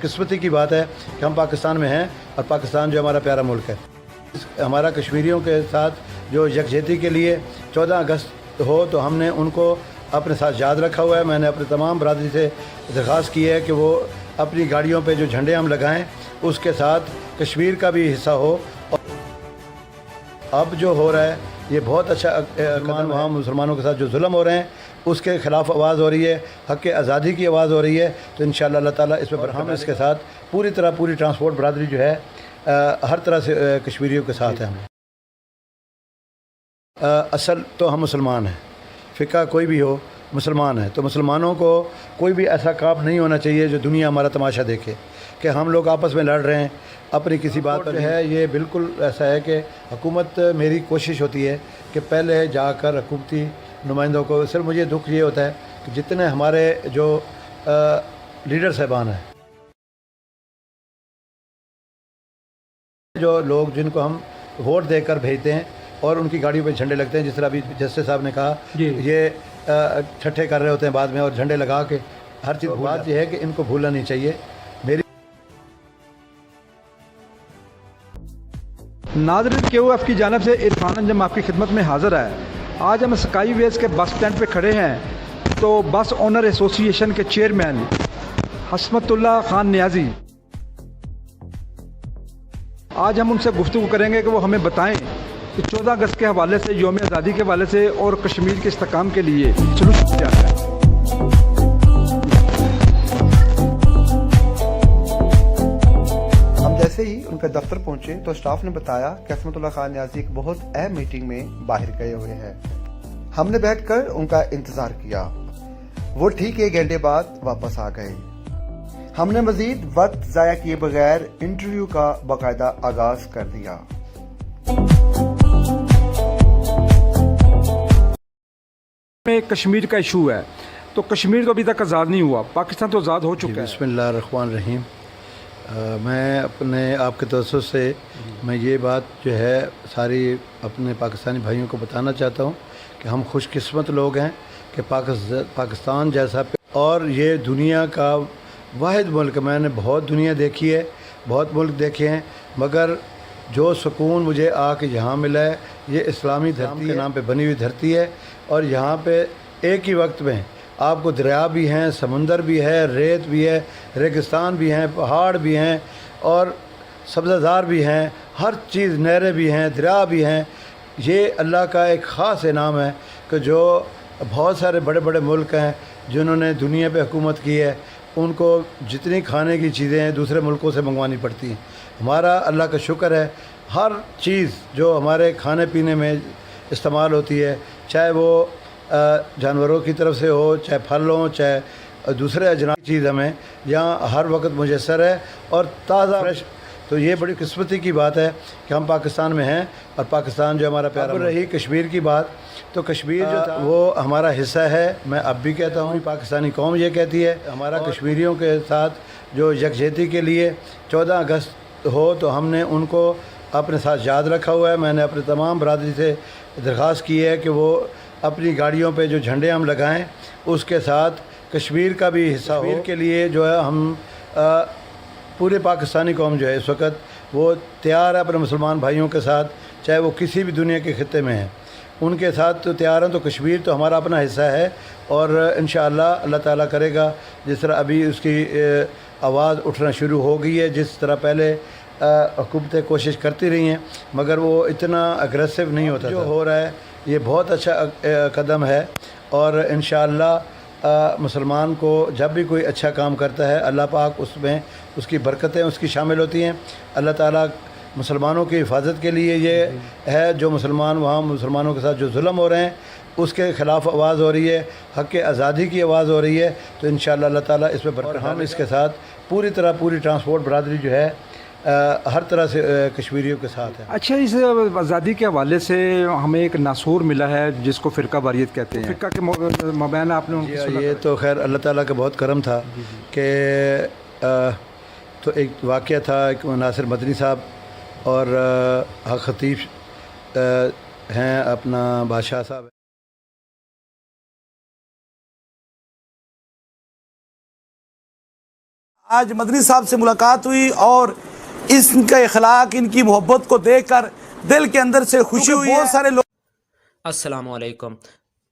किस्मती की बात है कि हम पाकिस्तान में हैं और पाकिस्तान जो हमारा प्यारा मुल्क है। हमारा कश्मीरियों के साथ जो यकजहती के लिए 14 अगस्त हो तो हमने उनको अपने साथ याद रखा हुआ है। मैंने अपने तमाम बरादरी से दरख्वास्त की है कि वो अपनी गाड़ियों पे जो झंडे हम लगाएं उसके साथ कश्मीर का भी हिस्सा हो। अब जो हो रहा है ये बहुत अच्छा कदम, वहाँ मुसलमानों के साथ जो जुल्म हो रहे हैं उसके ख़िलाफ़ आवाज़ हो रही है, हक़ आज़ादी की आवाज़ हो रही है। तो इंशाअल्लाह अल्लाह ताला इस पर हम इसके साथ पूरी ट्रांसपोर्ट बरादरी जो है हर तरह से कश्मीरियों के साथ है। हम असल तो हम मुसलमान हैं, फ़िक़ा कोई भी हो मुसलमान है, तो मुसलमानों को कोई भी ऐसा काम नहीं होना चाहिए जो दुनिया हमारा तमाशा देखे कि हम लोग आपस में लड़ रहे हैं अपनी किसी बात पर है। ये बिल्कुल ऐसा है कि हुकूमत, मेरी कोशिश होती है कि पहले जाकर हुकूमती नुमाइंदों को, सिर्फ मुझे दुख ये होता है कि जितने हमारे जो लीडर साहबान हैं, जो लोग जिनको हम वोट देकर भेजते हैं और उनकी गाड़ियों पे झंडे लगते हैं, जिस तरह अभी जस्टिस साहब ने कहा, ये छठे कर रहे होते हैं बाद में और झंडे लगा के हर चीज़। बात यह है कि इनको भूलना नहीं चाहिए। मेरी नाज़रीन, KOF की जानिब से इरफान अंजम आपकी खिदमत में हाज़िर है। आज हम स्काई वेज के बस स्टैंड पे खड़े हैं तो बस ओनर एसोसिएशन के चेयरमैन हसमतुल्लाह खान नियाजी, आज हम उनसे गुफ्तगू करेंगे कि वो हमें बताएं कि 14 अगस्त के हवाले से, यौम आज़ादी के हवाले से और कश्मीर के इस्तेहकाम के लिए सलूशन क्या है। हम जैसे ही उनके दफ्तर पहुंचे तो स्टाफ ने बताया कि हसमतुल्लाह खान नियाजी एक बहुत अहम मीटिंग में बाहर गए हुए हैं। हमने बैठकर उनका इंतजार किया। वो ठीक 1 घंटे बाद वापस आ गए। हमने मजीद वक्त जाया किए बगैर इंटरव्यू का बाकायदा आगाज कर दिया। में कश्मीर का इशू है तो कश्मीर तो अभी तक आज़ाद नहीं हुआ, पाकिस्तान तो आज़ाद हो चुका है। बिस्मिल्लाहिर्रहमानिर्रहीम। मैं अपने आपके तवज्जुह से मैं ये बात जो है सारी अपने पाकिस्तानी भाइयों को बताना चाहता हूँ कि हम खुशकिस्मत लोग हैं कि पाकिस्तान जैसा, और ये दुनिया का वाहिद मुल्क। मैंने बहुत दुनिया देखी है, बहुत मुल्क देखे हैं, मगर जो सुकून मुझे आके यहाँ मिला है ये इस्लामी धरती के नाम पे बनी हुई धरती है। और यहाँ पे एक ही वक्त में आपको दरिया भी हैं, समुंदर भी है, रेत भी है, रेगिस्तान भी हैं, पहाड़ भी हैं और सब्ज़ाज़ार भी हैं, हर चीज़, नहरें भी हैं, दरिया भी हैं। ये अल्लाह का एक ख़ास इनाम है कि जो बहुत सारे बड़े बड़े मुल्क हैं जिन्होंने दुनिया पे हुकूमत की है, उनको जितनी खाने की चीज़ें हैं दूसरे मुल्कों से मंगवानी पड़ती हैं। हमारा अल्लाह का शुक्र है, हर चीज़ जो हमारे खाने पीने में इस्तेमाल होती है, चाहे वो जानवरों की तरफ से हो, चाहे फल हो, चाहे दूसरे अजनास चीज़, हमें यहाँ हर वक्त मुयस्सर है और ताज़ा फ्रेश। तो ये बड़ी किस्मती की बात है कि हम पाकिस्तान में हैं और पाकिस्तान जो हमारा प्यारा। रही कश्मीर की बात, तो कश्मीर जो था वो हमारा हिस्सा है। मैं अब भी कहता हूँ, पाकिस्तानी कौम ये कहती है। हमारा कश्मीरियों के साथ जो यकजहती के लिए 14 अगस्त हो तो हमने उनको अपने साथ याद रखा हुआ है। मैंने अपने तमाम बरादरी से दरख्वास्त की है कि वो अपनी गाड़ियों पे जो झंडे हम लगाएं उसके साथ कश्मीर का भी हिस्सा हो। के लिए जो है हम पूरे पाकिस्तानी कौम जो है इस वक्त वो तैयार है अपने मुसलमान भाइयों के साथ, चाहे वो किसी भी दुनिया के खित्ते में हैं, उनके साथ तो तैयार हैं। तो कश्मीर तो हमारा अपना हिस्सा है और इंशाअल्लाह अल्लाह ताला करेगा। जिस तरह अभी उसकी आवाज़ उठना शुरू हो गई है, जिस तरह पहले हुकूमतें कोशिश करती रही हैं मगर वो इतना अग्रेसिव नहीं होता। जो हो रहा है ये बहुत अच्छा कदम है और इंशाअल्लाह मुसलमान को जब भी कोई अच्छा काम करता है अल्लाह पाक उसमें उसकी बरकतें उसकी शामिल होती हैं। अल्लाह ताला मुसलमानों की हिफाजत के लिए ये है, जो मुसलमान वहाँ मुसलमानों के साथ जो जुल्म हो रहे हैं उसके ख़िलाफ़ आवाज़ हो रही है, हक़ आज़ादी की आवाज़ हो रही है। तो इंशाअल्लाह अल्लाह ताला इसमें बरकत। हम इसके साथ पूरी ट्रांसपोर्ट बरादरी जो है हर तरह से कश्मीरियों के साथ है। अच्छा, इस आज़ादी के हवाले से हमें एक नासूर मिला है जिसको फ़िरका वारियत कहते हैं। फ़िरका के मबैन आपने ये तो खैर अल्लाह ताला का बहुत करम था कि तो एक वाक़या था, एक नासिर मदनी साहब और हक खतीब हैं अपना बादशाह साहब। آج مدنی صاحب سے ملاقات ہوئی اور ان کا اخلاق، ان کی محبت کو دیکھ کر دل کے اندر سے خوشی ہوئی۔ بہت سارے لوگ السلام علیکم۔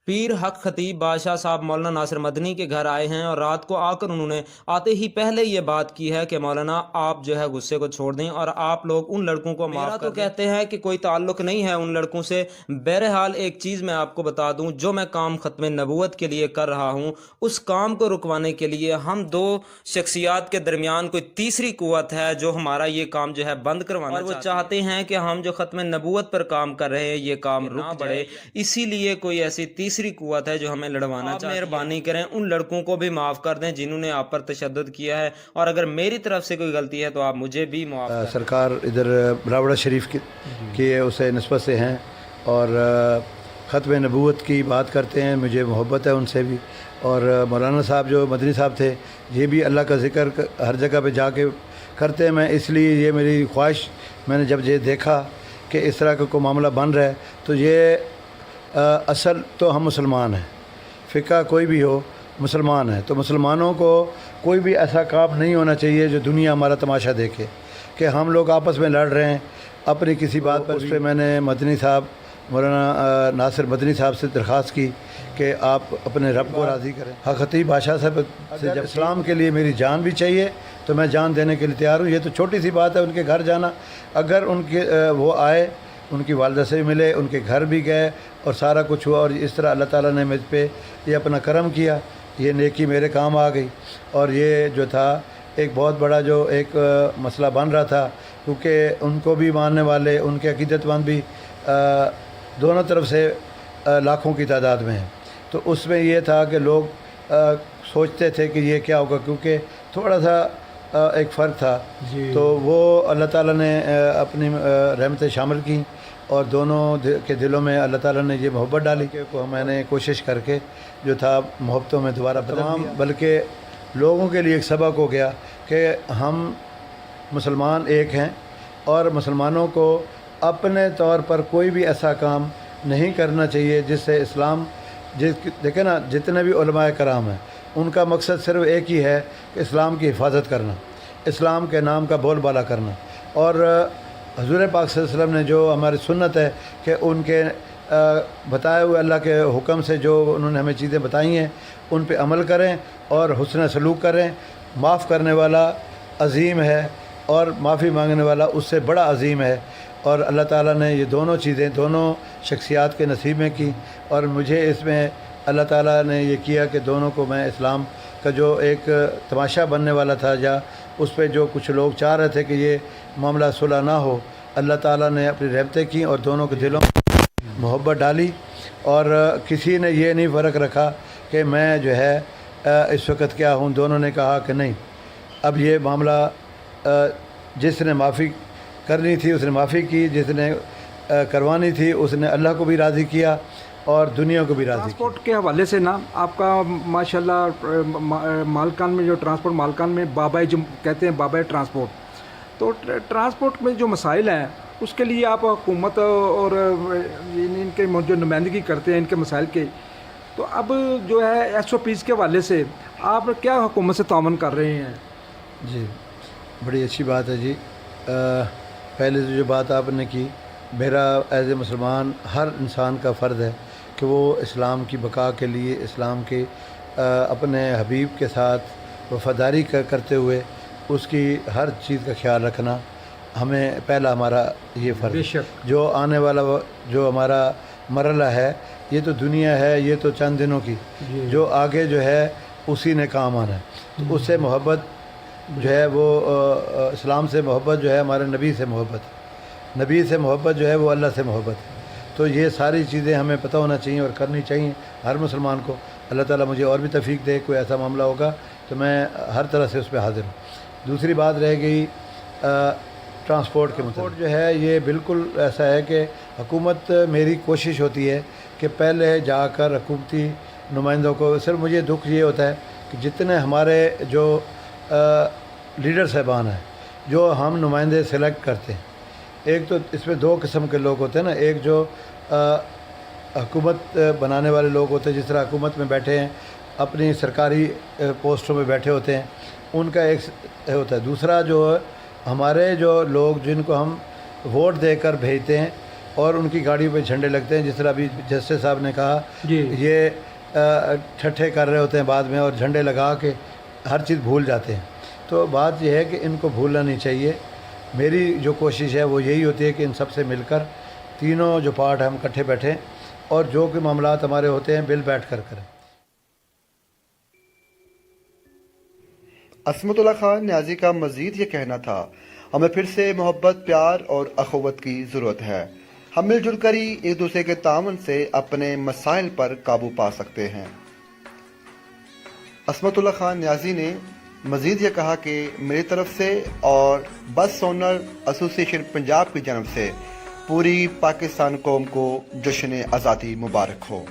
پیر حق خطیب بادشاہ صاحب مولانا ناصر مدنی کے گھر آئے ہیں اور رات کو آ کر انہوں نے آتے ہی پہلے یہ بات کی ہے کہ مولانا آپ جو ہے غصے کو چھوڑ دیں اور آپ لوگ ان لڑکوں کو معاف کر دیں۔ تو کہتے ہیں کہ کوئی تعلق نہیں ہے ان لڑکوں سے۔ بہرحال ایک چیز میں آپ کو بتا دوں، جو میں کام ختم نبوت کے لیے کر رہا ہوں، اس کام کو رکوانے کے لیے ہم دو شخصیات کے درمیان کوئی تیسری قوت ہے جو ہمارا یہ کام جو ہے بند کروانا اور وہ چاہتے ہیں کہ ہم جو ختم نبوت پر کام کر رہے ہیں یہ کام رک پڑے، اسی لیے کوئی ایسی تیسری قوت ہے جو ہمیں لڑوانا چاہتی ہے۔ مہربانی کریں ان لڑکوں کو بھی معاف کر دیں جنہوں نے آپ پر تشدد کیا ہے، اور اگر میری طرف سے کوئی غلطی ہے تو آپ مجھے بھی معاف کر دیں۔ سرکار ادھر براوڑہ شریف کی اسے نسبت سے ہیں اور ختم نبوت کی بات کرتے ہیں، مجھے محبت ہے ان سے بھی۔ اور مولانا صاحب جو مدنی صاحب تھے، یہ بھی اللہ کا ذکر ہر جگہ پہ جا کے کرتے ہیں۔ میں اس لیے یہ میری خواہش، میں نے جب یہ دیکھا کہ اس طرح کا کوئی معاملہ بن رہا ہے تو یہ اصل تو ہم مسلمان ہیں، فقہ کوئی بھی ہو مسلمان ہے، تو مسلمانوں کو کوئی بھی ایسا کام نہیں ہونا چاہیے جو دنیا ہمارا تماشا دیکھے کہ ہم لوگ آپس میں لڑ رہے ہیں اپنی کسی بات پر۔ اس پہ میں نے مدنی صاحب مولانا ناصر مدنی صاحب سے درخواست کی کہ آپ اپنے رب کو راضی کریں۔ حق خطیب بادشاہ صاحب سے جب اسلام کے لیے میری جان بھی چاہیے تو میں جان دینے کے لیے تیار ہوں۔ یہ تو چھوٹی سی بات ہے ان کے گھر جانا، اگر ان کے وہ آئے، ان کی والدہ سے بھی ملے، ان کے گھر بھی گئے اور سارا کچھ ہوا، اور اس طرح اللہ تعالیٰ نے مجھ پہ یہ اپنا کرم کیا، یہ نیکی میرے کام آ گئی۔ اور یہ جو تھا ایک بہت بڑا جو ایک مسئلہ بن رہا تھا، کیونکہ ان کو بھی ماننے والے، ان کے عقیدت مند بھی دونوں طرف سے لاکھوں کی تعداد میں ہیں، تو اس میں یہ تھا کہ لوگ سوچتے تھے کہ یہ کیا ہوگا، کیونکہ تھوڑا سا ایک فرق تھا، تو وہ اللہ تعالیٰ نے اپنی رحمتیں شامل کیں اور دونوں کے دلوں میں اللہ تعالیٰ نے یہ محبت ڈالی کہ میں نے کوشش کر کے جو تھا محبتوں میں دوبارہ تمام، بلکہ لوگوں کے لیے ایک سبق ہو گیا کہ ہم مسلمان ایک ہیں اور مسلمانوں کو اپنے طور پر کوئی بھی ایسا کام نہیں کرنا چاہیے جس سے اسلام، دیکھیں نا جتنے بھی علماء کرام ہیں ان کا مقصد صرف ایک ہی ہے کہ اسلام کی حفاظت کرنا، اسلام کے نام کا بول بالا کرنا۔ اور حضور پاک صلی اللہ علیہ وسلم نے جو ہماری سنت ہے کہ ان کے بتائے ہوئے اللہ کے حکم سے جو انہوں نے ہمیں چیزیں بتائی ہیں ان پہ عمل کریں اور حسن سلوک کریں۔ معاف کرنے والا عظیم ہے اور معافی مانگنے والا اس سے بڑا عظیم ہے، اور اللہ تعالیٰ نے یہ دونوں چیزیں دونوں شخصیات کے نصیب میں کی، اور مجھے اس میں اللہ تعالیٰ نے یہ کیا کہ دونوں کو میں اسلام کا جو ایک تماشا بننے والا تھا، یا اس پہ جو کچھ لوگ چاہ رہے تھے کہ یہ معاملہ صلح نہ ہو، اللہ تعالیٰ نے اپنی رحمتیں کی اور دونوں کے دلوں میں محبت ڈالی، اور کسی نے یہ نہیں فرق رکھا کہ میں جو ہے اس وقت کیا ہوں۔ دونوں نے کہا کہ نہیں، اب یہ معاملہ جس نے معافی کرنی تھی اس نے معافی کی، جس نے کروانی تھی اس نے اللہ کو بھی راضی کیا اور دنیا کو بھی راضی کیا۔ ٹرانسپورٹ کے حوالے سے نا آپ کا ماشاءاللہ مالکان میں جو ٹرانسپورٹ مالکان میں بابا جو کہتے ہیں بابا ٹرانسپورٹ، تو ٹرانسپورٹ میں جو مسائل ہیں اس کے لیے آپ حکومت اور ان کے جو نمائندگی کرتے ہیں ان کے مسائل کے، تو اب جو ہے ایس او پیز کے حوالے سے آپ کیا حکومت سے تعاون کر رہے ہیں؟ جی بڑی اچھی بات ہے جی۔ پہلے جو بات آپ نے کی، میرا ایز اے مسلمان ہر انسان کا فرض ہے کہ وہ اسلام کی بقا کے لیے اسلام کے اپنے حبیب کے ساتھ وفاداری کرتے ہوئے اس کی ہر چیز کا خیال رکھنا ہمیں پہلا ہمارا یہ فرض ہے۔ جو آنے والا جو ہمارا مرحلہ ہے یہ تو دنیا ہے، یہ تو چند دنوں کی، جو آگے جو ہے اسی نے کام آنا ہے، تو اس سے محبت جو ہے وہ اسلام سے محبت جو ہے ہمارے نبی سے محبت، نبی سے محبت جو ہے وہ اللہ سے محبت ہے۔ تو یہ ساری چیزیں ہمیں پتہ ہونا چاہیے اور کرنی چاہیے ہر مسلمان کو۔ اللہ تعالیٰ مجھے اور بھی توفیق دے، کوئی ایسا معاملہ ہوگا تو میں ہر طرح سے اس پہ حاضر ہوں۔ دوسری بات رہ گئی ٹرانسپورٹ کے متعلق، جو ہے یہ بالکل ایسا ہے کہ حکومت، میری کوشش ہوتی ہے کہ پہلے جا کر حکومتی نمائندوں کو، صرف مجھے دکھ یہ ہوتا ہے کہ جتنے ہمارے جو لیڈر صاحبان ہیں جو ہم نمائندے سلیکٹ کرتے ہیں، ایک تو اس میں دو قسم کے لوگ ہوتے ہیں نا، ایک جو حکومت بنانے والے لوگ ہوتے ہیں، جس طرح حکومت میں بیٹھے ہیں، اپنی سرکاری پوسٹوں میں بیٹھے ہوتے ہیں، उनका एक होता है। दूसरा जो है, हमारे जो लोग जिनको हम वोट देकर भेजते हैं और उनकी गाड़ियों पे झंडे लगते हैं, जिस तरह अभी जस्टिस साहब ने कहा, ये ठट्ठे कर रहे होते हैं बाद में और झंडे लगा के हर चीज़ भूल जाते हैं। तो बात यह है कि इनको भूलना नहीं चाहिए। मेरी जो कोशिश है वो यही होती है कि इन सब से मिलकर तीनों जो पार्ट हैं हम इकट्ठे बैठें और जो कि मामलात हमारे होते हैं बिल बैठ कर करें। असमतुल्ला खान न्याजी का मजीद ये कहना था, हमें फिर से मोहब्बत, प्यार और अखुवत की ज़रूरत है। हम मिलजुल कर ही एक दूसरे के तावन से अपने मसाइल पर काबू पा सकते हैं। असमतुल्ला खान न्याजी ने मजीद ये कहा कि मेरी तरफ से और बस ओनर एसोसिएशन पंजाब की जानब से पूरी पाकिस्तान कौम को जश्न आज़ादी मुबारक हो।